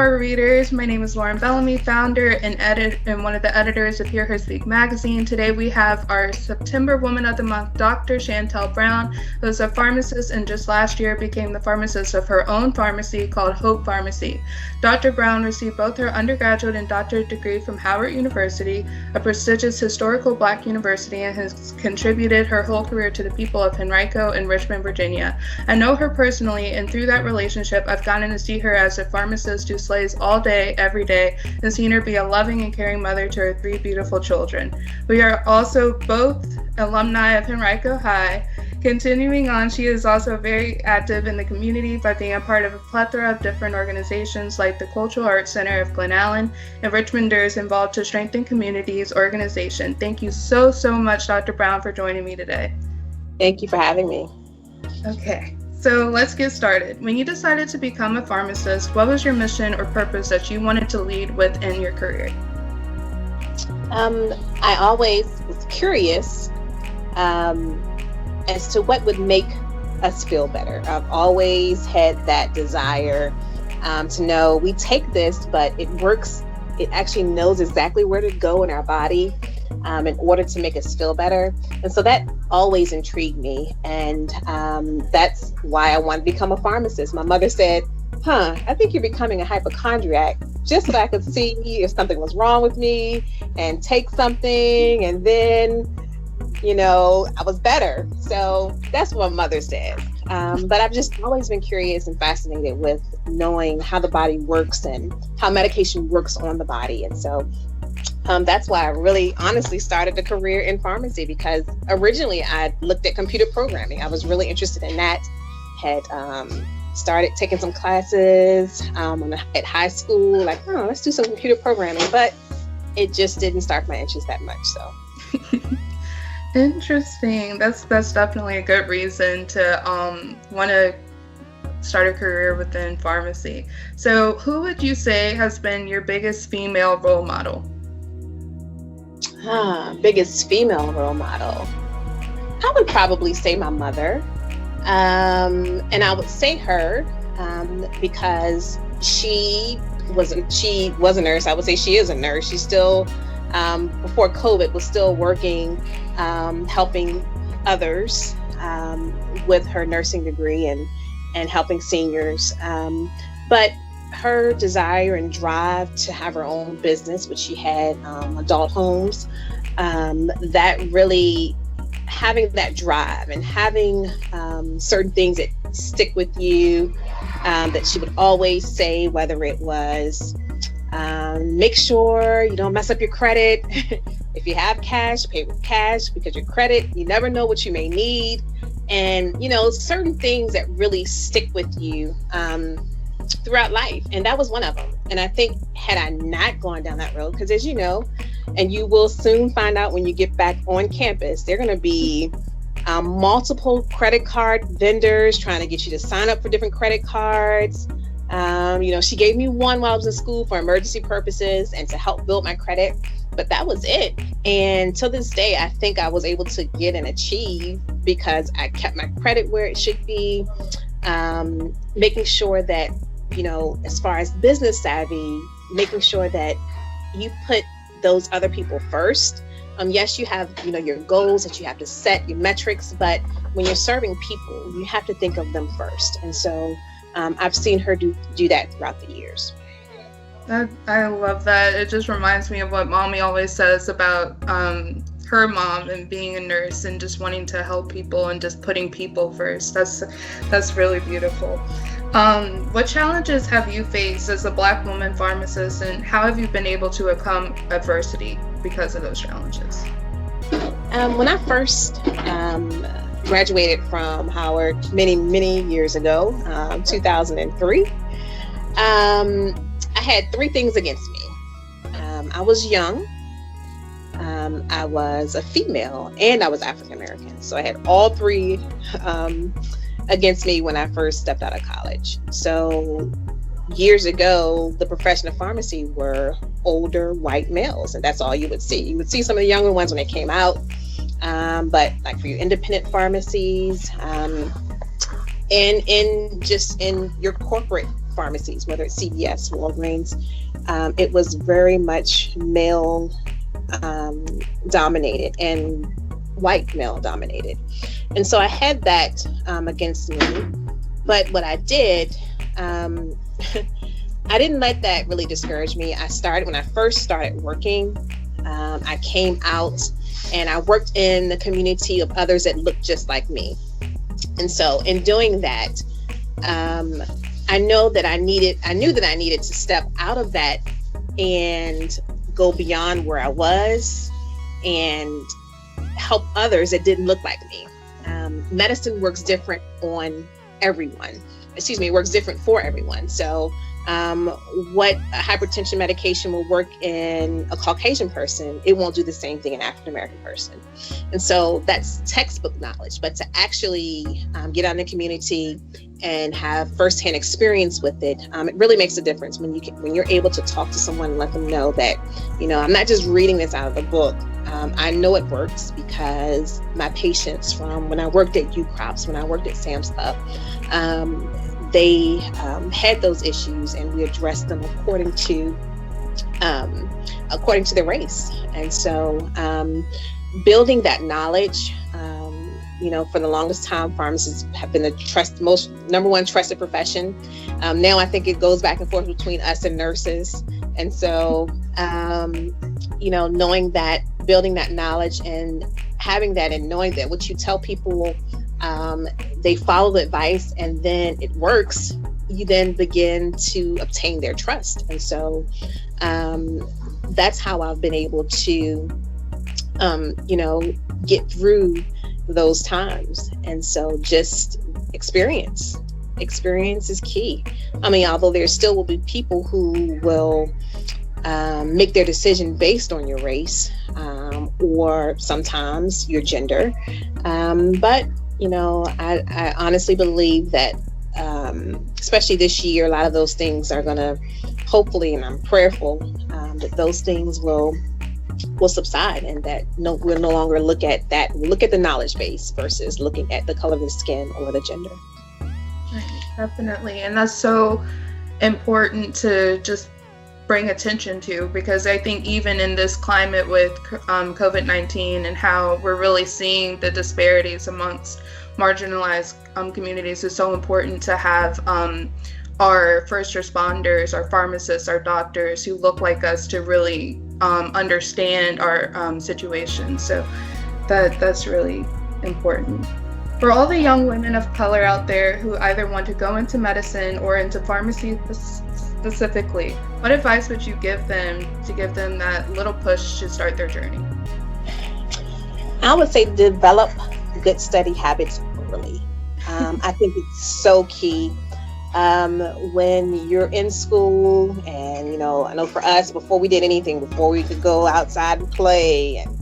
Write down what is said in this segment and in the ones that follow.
our readers. My name is Lauren Bellamy, founder and one of the editors of Hear Her Speak magazine. Today we have our September Woman of the Month, Dr. Shantelle Brown, who is a pharmacist and just last year became the pharmacist of her own pharmacy called Hope Pharmacy. Dr. Brown received both her undergraduate and doctorate degree from Howard University, a prestigious historical Black university, and has contributed her whole career to the people of Henrico and Richmond, Virginia. I know her personally, and through that relationship, I've gotten to see her as a pharmacist who slays all day, every day, and seen her be a loving and caring mother to her 3 beautiful children. We are also both alumni of Henrico High. Continuing on, she is also very active in the community by being a part of a plethora of different organizations like the Cultural Arts Center of Glen Allen and Richmonders involved to strengthen communities organization. Thank you so much, Dr. Brown, for joining me today. Thank you for having me. Okay. So let's get started. When you decided to become a pharmacist, what was your mission or purpose that you wanted to lead with in your career? I always was curious as to what would make us feel better. I've always had that desire to know we take this, but it works. It actually knows exactly where to go in our body in order to make us feel better. And so that always intrigued me. And that's why I wanted to become a pharmacist. My mother said, I think you're becoming a hypochondriac, just so that I could see if something was wrong with me and take something. And then, I was better. So that's what my mother said. But I've just always been curious and fascinated with knowing how the body works and how medication works on the body. And so that's why I really honestly started a career in pharmacy, because originally I looked at computer programming. I was really interested in that, had started taking some classes at high school, like, let's do some computer programming, but it just didn't spark my interest that much. So. Interesting. That's definitely a good reason to want to start a career within pharmacy. So who would you say has been your biggest female role model? Biggest female role model. I would probably say my mother. And I would say her because she was a nurse. I would say she is a nurse. She's still, before COVID, was still working, helping others with her nursing degree and helping seniors. But her desire and drive to have her own business, which she had adult homes, that really having that drive and having certain things that stick with you, that she would always say, whether it was make sure you don't mess up your credit. If you have cash, pay with cash, because your credit, you never know what you may need. And, certain things that really stick with you throughout life. And that was one of them. And I think had I not gone down that road, because as you know, and you will soon find out when you get back on campus, there are going to be multiple credit card vendors trying to get you to sign up for different credit cards. She gave me one while I was in school for emergency purposes and to help build my credit, but that was it. And to this day, I think I was able to get and achieve because I kept my credit where it should be, making sure that, as far as business savvy, making sure that you put those other people first. Yes, you have, your goals that you have to set, your metrics, but when you're serving people, you have to think of them first. And so I've seen her do that throughout the years. I love that. It just reminds me of what Mommy always says about her mom and being a nurse and just wanting to help people and just putting people first. That's really beautiful. What challenges have you faced as a Black woman pharmacist, and how have you been able to overcome adversity because of those challenges? When I first graduated from Howard many years ago, 2003, I had 3 things against me. I was young, I was a female, and I was African American. So I had all 3 against me when I first stepped out of college. So years ago, the profession of pharmacy were older white males, and that's all you would see. You would see some of the younger ones when they came out, but like for your independent pharmacies, and in your corporate pharmacies, whether it's CVS, Walgreens. It was very much male dominated and white male dominated. And so I had that against me. But what I did, I didn't let that really discourage me. When I first started working, I came out and I worked in the community of others that looked just like me. And so in doing that, I knew that I needed to step out of that and go beyond where I was and help others that didn't look like me. Medicine works different on everyone. It works different for everyone. So what a hypertension medication will work in a Caucasian person, it won't do the same thing in an African American person. And so that's textbook knowledge, but to actually get out in the community and have firsthand experience with it, it really makes a difference when you're able to talk to someone and let them know that, I'm not just reading this out of the book. I know it works because my patients from when I worked at UCrops, when I worked at Sam's Club, they had those issues, and we addressed them according to their race. And so building that knowledge, for the longest time, pharmacists have been the most number one trusted profession. Now I think it goes back and forth between us and nurses. And so, knowing that, building that knowledge and having that, and knowing that what you tell people, they follow the advice and then it works, you then begin to obtain their trust. And so that's how I've been able to, get through those times. And so just experience is key. Although there still will be people who will make their decision based on your race, or sometimes your gender. But I honestly believe that, especially this year, a lot of those things are going to, hopefully, and I'm prayerful, that those things will subside, and that we'll no longer look at the knowledge base versus looking at the color of the skin or the gender. Right, definitely. And that's so important to just bring attention to, because I think even in this climate with COVID-19 and how we're really seeing the disparities amongst marginalized communities, is so important to have our first responders, our pharmacists, our doctors who look like us to really understand our situation. So that's really important. For all the young women of color out there who either want to go into medicine or into pharmacy specifically, what advice would you give them to give them that little push to start their journey? I would say develop good study habits early. I think it's so key. When you're in school, and I know for us, before we did anything, before we could go outside and play, and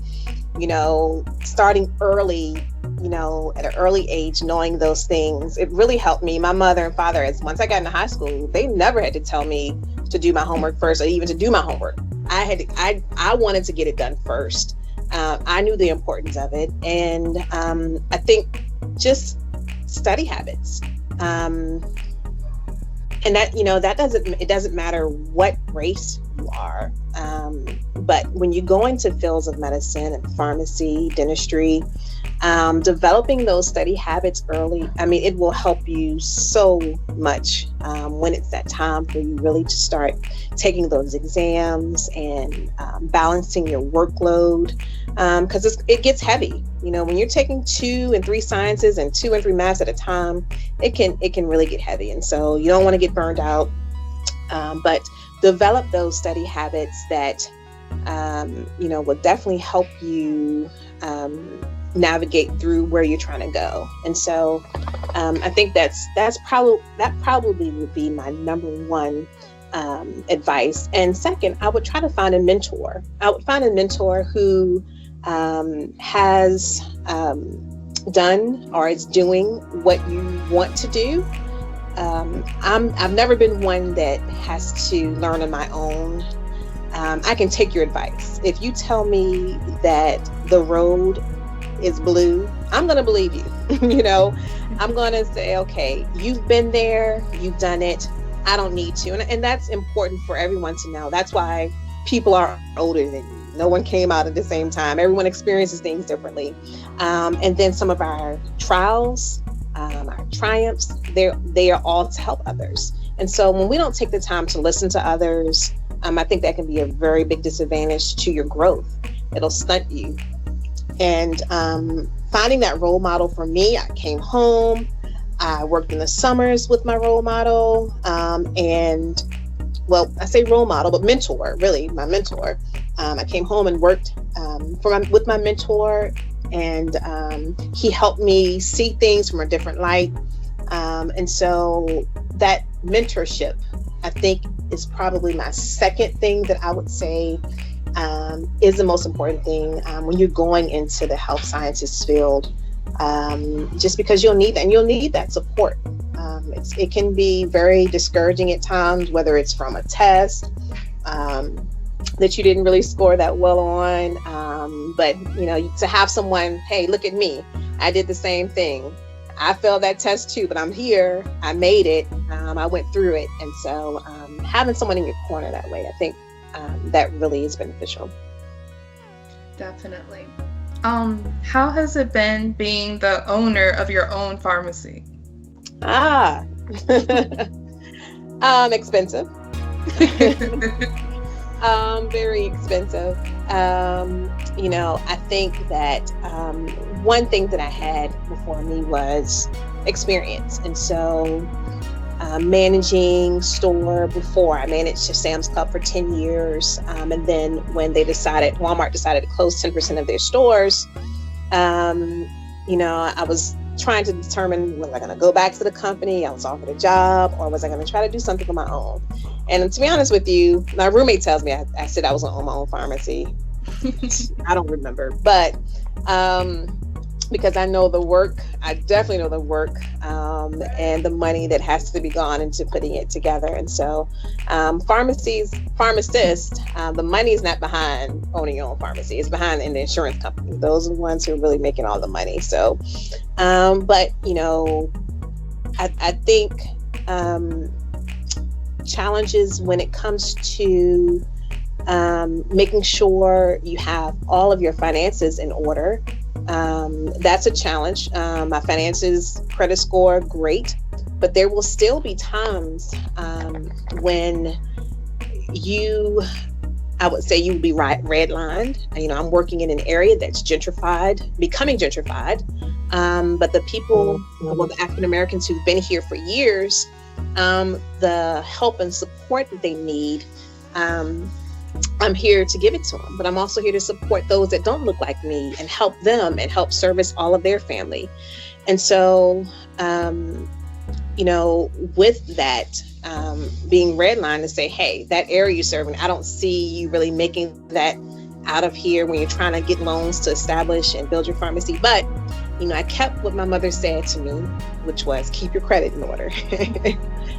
starting early, at an early age, knowing those things, it really helped me. My mother and father, once I got into high school, they never had to tell me to do my homework first, or even to do my homework. I wanted to get it done first. I knew the importance of it, and I think just study habits. And that, it doesn't matter what race you are. But when you go into fields of medicine and pharmacy, dentistry, developing those study habits early, it will help you so much when it's that time for you really to start taking those exams and balancing your workload, because it gets heavy. When you're taking 2 and 3 sciences and 2 and 3 maths at a time, it can really get heavy. And so you don't want to get burned out, but develop those study habits that will definitely help you navigate through where you're trying to go. And so I think that probably would be my number one advice. And second, I would try to find a mentor. I would find a mentor who has done or is doing what you want to do. I've never been one that has to learn on my own. I can take your advice. If you tell me that the road is blue, I'm going to believe you. I'm going to say, okay, you've been there, you've done it. I don't need to. And that's important for everyone to know. That's why people are older than you. No one came out at the same time. Everyone experiences things differently. And then some of our trials, our triumphs, they are all to help others. And so when we don't take the time to listen to others, I think that can be a very big disadvantage to your growth. It'll stunt you. And finding that role model for me, I came home, I worked in the summers with my role model, and well, I say role model, but mentor, really my mentor. I came home and worked with my mentor, and he helped me see things from a different light. And so that mentorship, I think, is probably my second thing that I would say is the most important thing when you're going into the health sciences field, just because you'll need that, and you'll need that support. It can be very discouraging at times, whether it's from a test that you didn't really score that well on, but to have someone, hey, look at me, I did the same thing, I failed that test too, but I'm here, I made it, I went through it. And so having someone in your corner that way, I think that really is beneficial. Definitely. How has it been being the owner of your own pharmacy? Expensive. Very expensive. I think that one thing that I had before me was experience. And so managing store before, I managed Sam's Club for 10 years. And then when Walmart decided to close 10% of their stores, I was trying to determine, was I going to go back to the company I was offered a job, or was I going to try to do something on my own? And to be honest with you, my roommate tells me I said I was going to own my own pharmacy. I don't remember, but because I know the work, I definitely know the work and the money that has to be gone into putting it together. And so Pharmacist, the money is not behind owning your own pharmacy. It's behind in the insurance company. Those are the ones who are really making all the money. So, but I think challenges when it comes to making sure you have all of your finances in order. That's a challenge. My finances, credit score, great, but there will still be times when I would say you will be redlined. I'm working in an area that's becoming gentrified. But the people, the African Americans who've been here for years, the help and support that they need, I'm here to give it to them, but I'm also here to support those that don't look like me and help them and help service all of their family. And so, with that, being redlined to say, hey, that area you're serving, I don't see you really making that out of here when you're trying to get loans to establish and build your pharmacy. But, I kept what my mother said to me, which was keep your credit in order.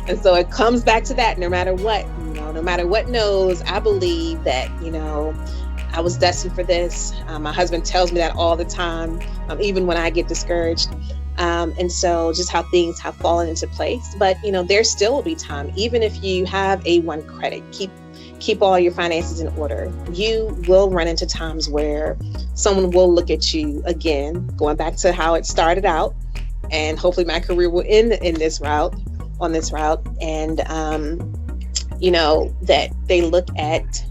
And so it comes back to that, no matter what, no matter what knows, I believe that, I was destined for this. My husband tells me that all the time, even when I get discouraged. And so just how things have fallen into place. But, there still will be time, even if you have A1 credit, keep all your finances in order. You will run into times where someone will look at you again, going back to how it started out. And hopefully my career will end on this route. And, that they look at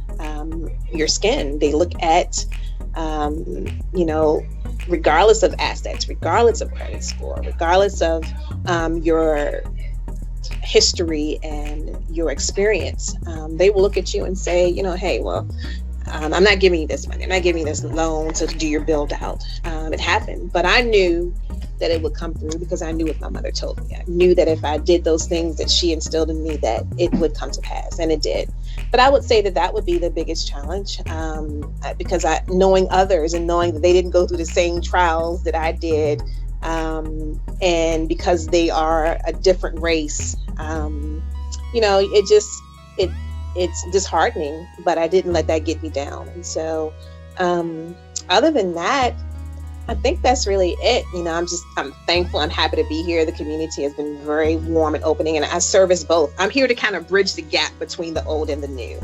your skin. They look at, regardless of assets, regardless of credit score, regardless of your history and your experience, they will look at you and say, hey, well, I'm not giving you this money. I'm not giving you this loan to do your build out. It happened, but I knew that it would come through because I knew what my mother told me. I knew that if I did those things that she instilled in me, that it would come to pass, and it did. But I would say that would be the biggest challenge, because knowing others and knowing that they didn't go through the same trials that I did, and because they are a different race, it's disheartening. But I didn't let that get me down. And so, other than that, I think that's really it. I'm thankful. I'm happy to be here. The community has been very warm and opening, and I service both. I'm here to kind of bridge the gap between the old and the new.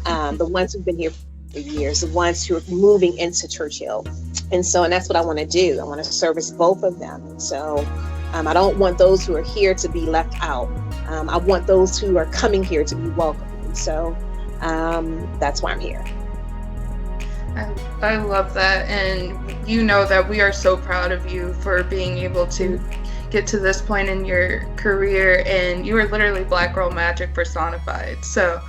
The ones who've been here for years, the ones who are moving into Churchill. And that's what I want to do. I want to service both of them. So I don't want those who are here to be left out. I want those who are coming here to be welcome. And so that's why I'm here. I love that. And you know that we are so proud of you for being able to get to this point in your career. And you are literally Black Girl Magic personified. So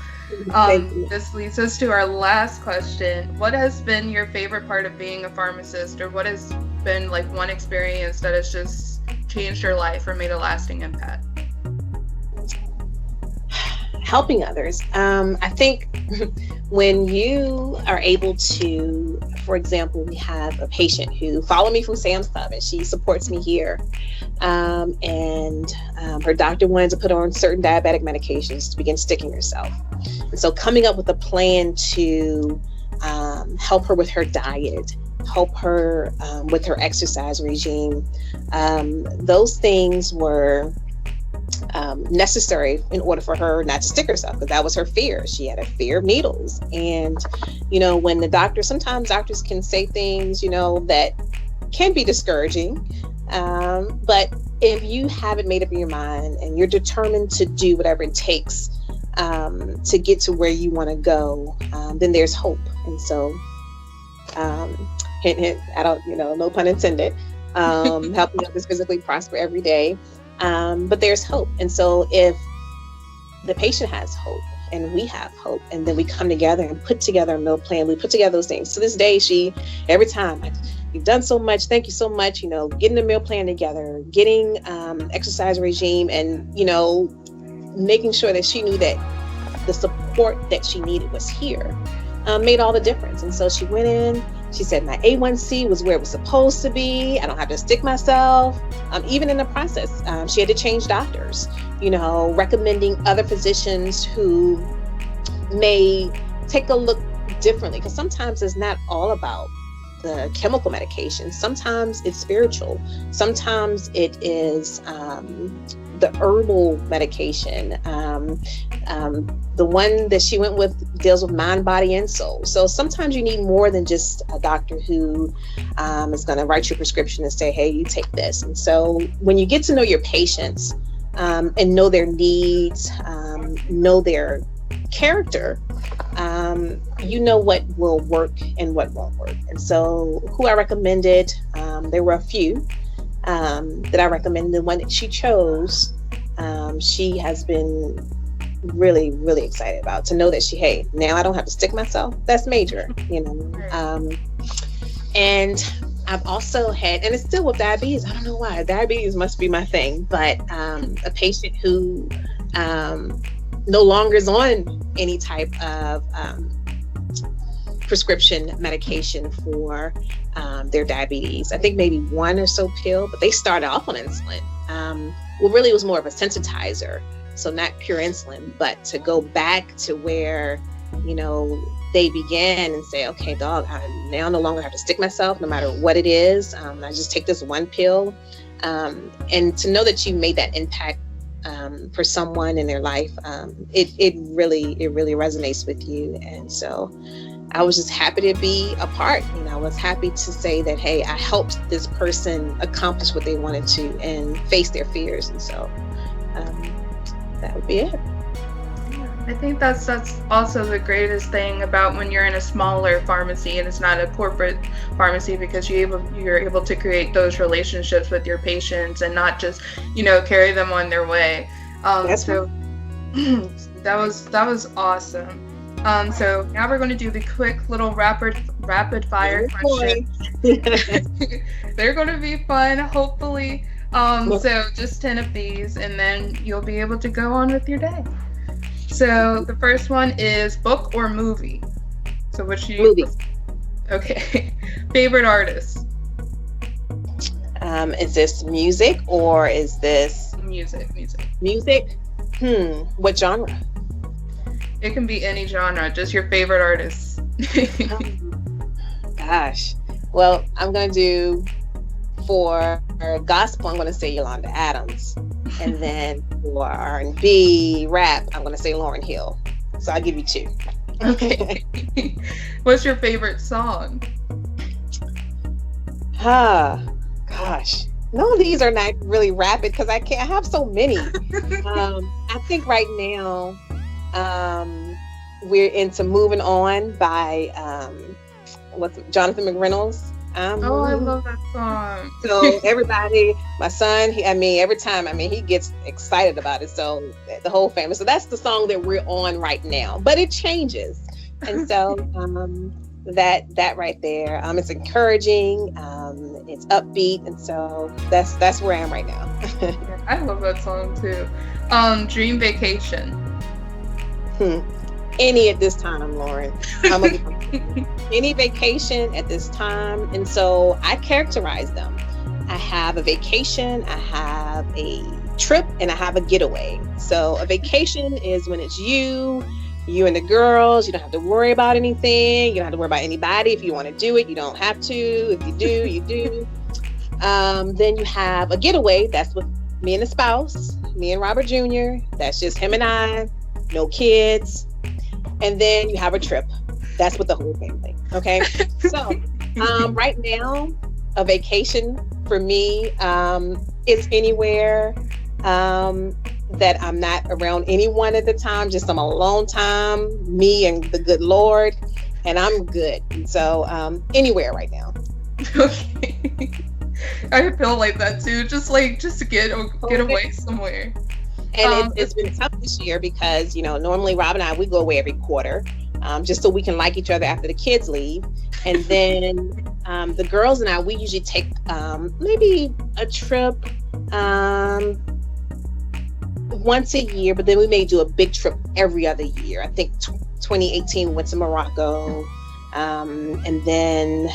this leads us to our last question. What has been your favorite part of being a pharmacist, or what has been like one experience that has just changed your life or made a lasting impact? Helping others. I think when you are able to, for example, we have a patient who followed me from Sam's Club and she supports me here. And her doctor wanted to put her on certain diabetic medications to begin sticking herself. And so coming up with a plan to help her with her diet, help her with her exercise regime, those things were necessary in order for her not to stick herself, because that was her fear. She had a fear of needles. And, when sometimes doctors can say things, that can be discouraging. But if you haven't made up your mind and you're determined to do whatever it takes to get to where you want to go, then there's hope. And so, hint, hint, I don't, no pun intended, helping others physically prosper every day. But there's hope. And so if the patient has hope and we have hope, and then we come together and put together a meal plan, we put together those things. To this day, every time, you've done so much, thank you so much, getting the meal plan together, getting exercise regime, and, making sure that she knew that the support that she needed was here, made all the difference. And so she went in, she said, my A1C was where it was supposed to be. I don't have to stick myself. Even in the process, she had to change doctors, recommending other physicians who may take a look differently. Because sometimes it's not all about the chemical medication. Sometimes it's spiritual. Sometimes it is the herbal medication. The one that she went with deals with mind, body, and soul. So sometimes you need more than just a doctor who is going to write your prescription and say, hey, you take this. And so when you get to know your patients and know their needs, know their character, you know what will work and what won't work. And so who I recommended, there were a few that I recommended. The one that she chose, she has been really, really excited about, to know that hey, now I don't have to stick myself. That's major, and I've also had, and it's still with diabetes. I don't know why. Diabetes must be my thing, but a patient who no longer is on any type of prescription medication for their diabetes. I think maybe one or so pill, but they started off on insulin. Really it was more of a sensitizer. So not pure insulin, but to go back to where, they began and say, okay, dog, I now no longer have to stick myself no matter what it is. I just take this one pill. And to know that you made that impact for someone in their life, it really resonates with you. And so I was just happy to be a part. I was happy to say that, hey, I helped this person accomplish what they wanted to and face their fears. And so that would be it. I think that's also the greatest thing about when you're in a smaller pharmacy and it's not a corporate pharmacy, because you're able to create those relationships with your patients and not just carry them on their way. So that was awesome. So now we're going to do the quick little rapid fire questions. They're going to be fun, hopefully. So just 10 of these, and then you'll be able to go on with your day. So the first one is book or movie. So what should you? Movie. Okay. Favorite artist? Is this music or is this music? Music. What genre? It can be any genre. Just your favorite artist. Gosh. Well, I'm going to do for gospel, I'm going to say Yolanda Adams. And then for R&B, rap, I'm going to say Lauryn Hill. So I'll give you two. Okay. What's your favorite song? Gosh. No, these are not really rapid because I have so many. I think right now we're into Moving On by Jonathan McReynolds. Oh, I love that song. So everybody, my son, every time, he gets excited about it. So the whole family. So that's the song that we're on right now, but it changes. And so that right there, it's encouraging, it's upbeat. And so that's where I am right now. I love that song too. Dream vacation. Any at this time, Lauren. Any vacation at this time. And so I characterize them. I have a vacation, I have a trip, and I have a getaway. So a vacation is when it's you and the girls. You don't have to worry about anything. You don't have to worry about anybody. If you want to do it, you don't have to. If you do, you do. Then you have a getaway. That's with me and the spouse, me and Robert Jr. That's just him and I, no kids. And then you have a trip. That's with the whole family. Okay. So right now, a vacation for me is anywhere that I'm not around anyone at the time, just I'm alone time, me and the good Lord, and I'm good. So anywhere right now. Okay. I feel like that too. Just to get away somewhere. And it's been tough this year because, normally Rob and I, we go away every quarter, just so we can like each other after the kids leave. And then the girls and I, we usually take maybe a trip once a year, but then we may do a big trip every other year. I think 2018 we went to Morocco, and then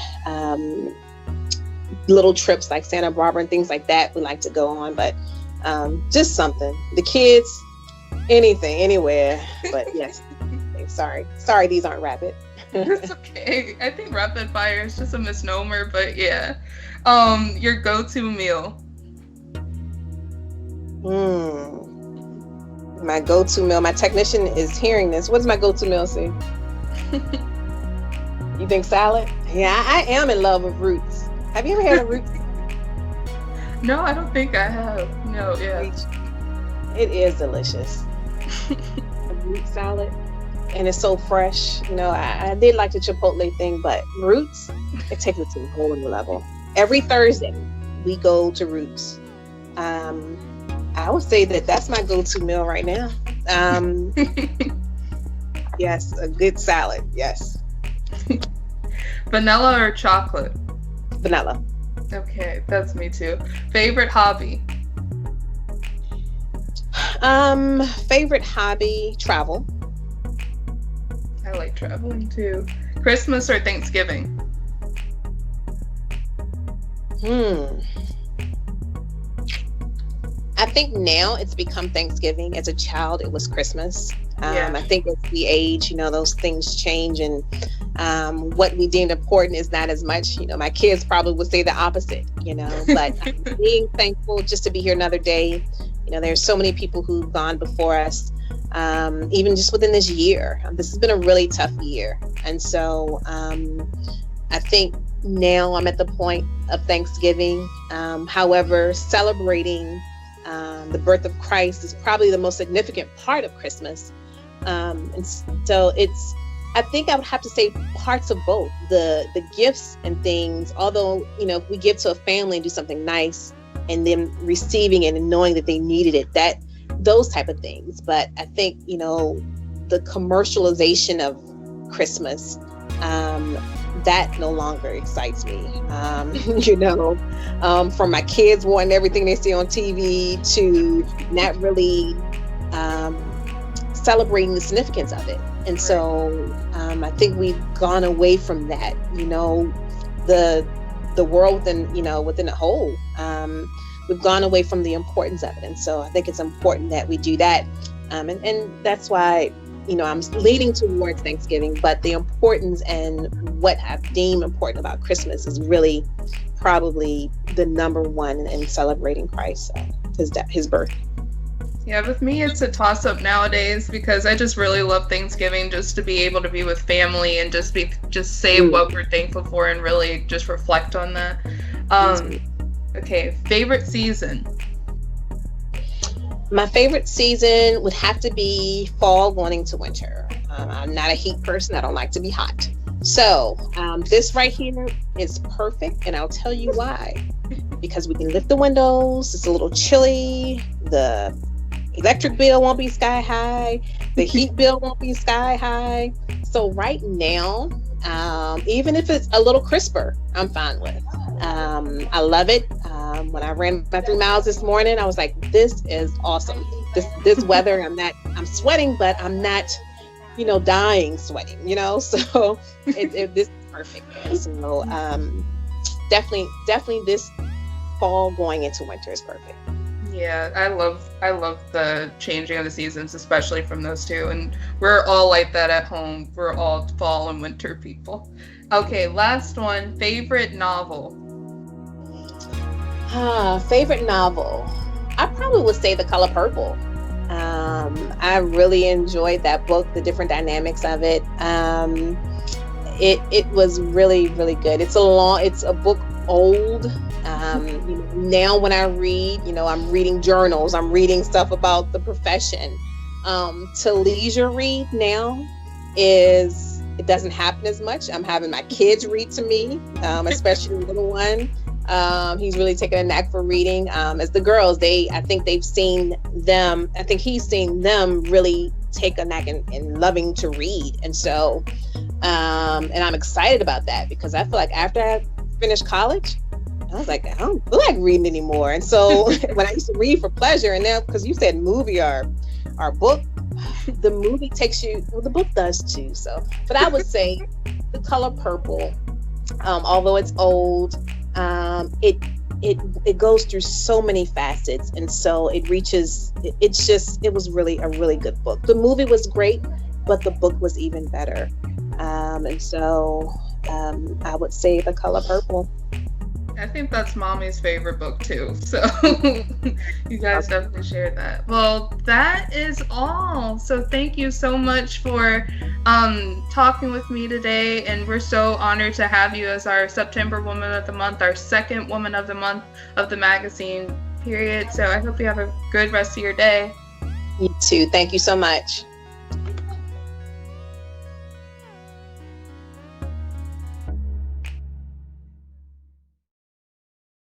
little trips like Santa Barbara and things like that we like to go on, but just something. The kids, anything, anywhere. But yes, sorry, these aren't rapid. It's okay. I think rapid fire is just a misnomer, but yeah. Your go-to meal. My go-to meal. My technician is hearing this. What's my go-to meal, see? You think salad? Yeah, I am in love with roots. Have you ever had a roots? No, I don't think I have. No, yeah. It is delicious. A root salad. And it's so fresh. I did like the Chipotle thing, but Roots, it takes it to a whole new level. Every Thursday, we go to Roots. I would say that's my go-to meal right now. Yes, a good salad. Yes. Vanilla or chocolate? Vanilla. Okay, that's me too. Favorite hobby? Favorite hobby, travel. I like traveling too. Christmas or Thanksgiving? I think now it's become Thanksgiving. As a child, it was Christmas. Yeah. I think as we age, those things change, and what we deemed important is not as much. My kids probably would say the opposite, but being thankful just to be here another day. There's so many people who've gone before us, even just within this year. This has been a really tough year. And so I think now I'm at the point of Thanksgiving. However, celebrating the birth of Christ is probably the most significant part of Christmas. And so I think I would have to say parts of both. The gifts and things, although, if we give to a family and do something nice and them receiving it and knowing that they needed it, those type of things. But I think, the commercialization of Christmas, that no longer excites me. From my kids wanting everything they see on TV to not really celebrating the significance of it. And so I think we've gone away from that, the world within a whole. We've gone away from the importance of it. And so I think it's important that we do that. And that's why I'm leading towards Thanksgiving, but the importance and what I deem important about Christmas is really probably the number one in celebrating Christ, his birth. Yeah, with me, it's a toss-up nowadays because I just really love Thanksgiving, just to be able to be with family and just say what we're thankful for and really just reflect on that. Okay, favorite season. My favorite season would have to be fall going into winter. I'm not a heat person. I don't like to be hot. So this right here is perfect, and I'll tell you why. Because we can lift the windows. It's a little chilly. The electric bill won't be sky high. The heat bill won't be sky high. So right now, even if it's a little crisper, I'm fine with. I love it. When I ran my 3 miles this morning, I was like, this is awesome. This weather, I'm sweating, but I'm not, dying sweating, so this is perfect. So definitely this fall going into winter is perfect. Yeah, I love the changing of the seasons, especially from those two. And we're all like that at home. We're all fall and winter people. Okay, last one. Favorite novel. Favorite novel. I probably would say The Color Purple. I really enjoyed that book, the different dynamics of it. It was really, really good. It's a book old. Now when I read, I'm reading journals, I'm reading stuff about the profession. To leisure read now it doesn't happen as much. I'm having my kids read to me, especially the little one. He's really taken a knack for reading. As the girls, I think he's seen them really take a knack in loving to read. And so, and I'm excited about that because I feel like after I finished college, I was like, I don't feel like reading anymore. And so when I used to read for pleasure, and now, because you said movie or book, the movie takes you, well, the book does too. So, but I would say The Color Purple, although it's old, it goes through so many facets, and so it was really a really good book. The movie was great, but the book was even better. And so I would say The Color Purple. I think that's Mommy's favorite book too. So you guys definitely share that. Well, that is all. So thank you so much for talking with me today. And we're so honored to have you as our September Woman of the Month, our second Woman of the Month of the magazine period. So I hope you have a good rest of your day. You too. Thank you so much.